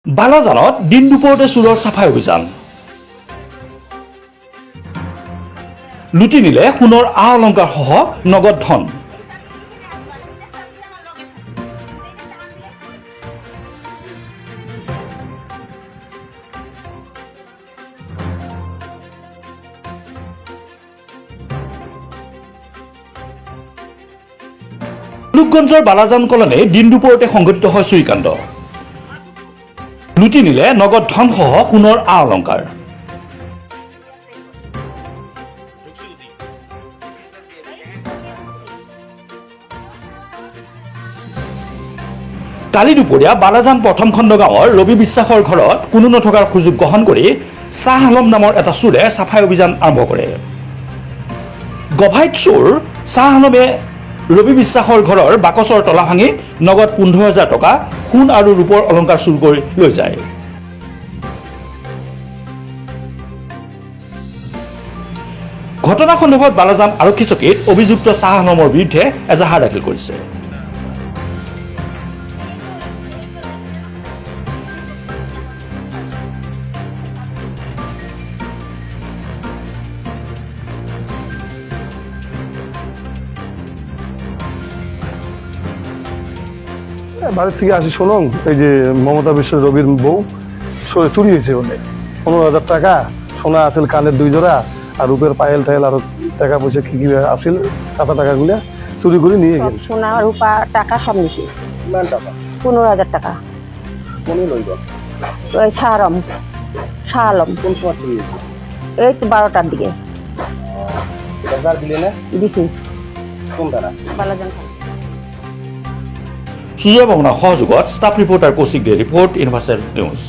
বালাজানত দিন দুপৰতে চোৰৰ চাফাই অভিযান লুটি নিলে সোণৰ আ অলংকাৰ সহ নগদ ধন লোকগঞ্জৰ বালাজান কলনে দিন দুপৰতে সংঘটিত হয় চুৰিকাণ্ড লুটি নিলে নগদ ধন সহ সোণৰ আ অলংকাৰ কালি দুপৰীয়া বালাজান প্ৰথম খণ্ড গাঁৱৰ ৰবি বিশ্বাসৰ ঘৰত কোনো নথকাৰ সুযোগ গ্ৰহণ কৰি শ্বাহ আলম নামৰ এটা চোৰে চাফাই অভিযান আৰম্ভ কৰে গভাইত চোৰ শ্বাহ আলমে ৰবি বিশ্বাসৰ ঘৰৰ বাকচৰ তলা ভাঙি নগদ 15,000 টকা সোণ আৰু ৰূপৰ অলংকাৰ চুৰ কৰি লৈ যায় ঘটনা সন্দৰ্ভত বালাজান আৰক্ষী চকীত অভিযুক্ত শ্বাহ আলমৰ বিৰুদ্ধে এজাহাৰ দাখিল কৰিছে বাড়ির থেকে আসি শুনুন এই যে মমতা বিশ্বের রবির বউ চুরি হয়েছে বলে 15,000 টাকা সোনা আছিল কানের 2 জোড়া আর রূপের পায়েল টাইল আর টাকা পয়সা কি কি আছিল কাঁচা টাকাগুলো চুরি করে নিয়ে গেল সোনা রূপা টাকা সব নিছি কিমান টাকা 15,000 টাকা কোনে লইব ওই শাহ আলম কোন সময় চুরি হয়েছে এই তো 12টার দিকে বাজার দিলে না দিছি কোন তারা বালাজান সুজয় বমনৰ সহযোগত ষ্টাফ ৰিপৰ্টাৰ কৌশিক দে ৰিপৰ্ট ইউনিভাৰ্চেল নিউজ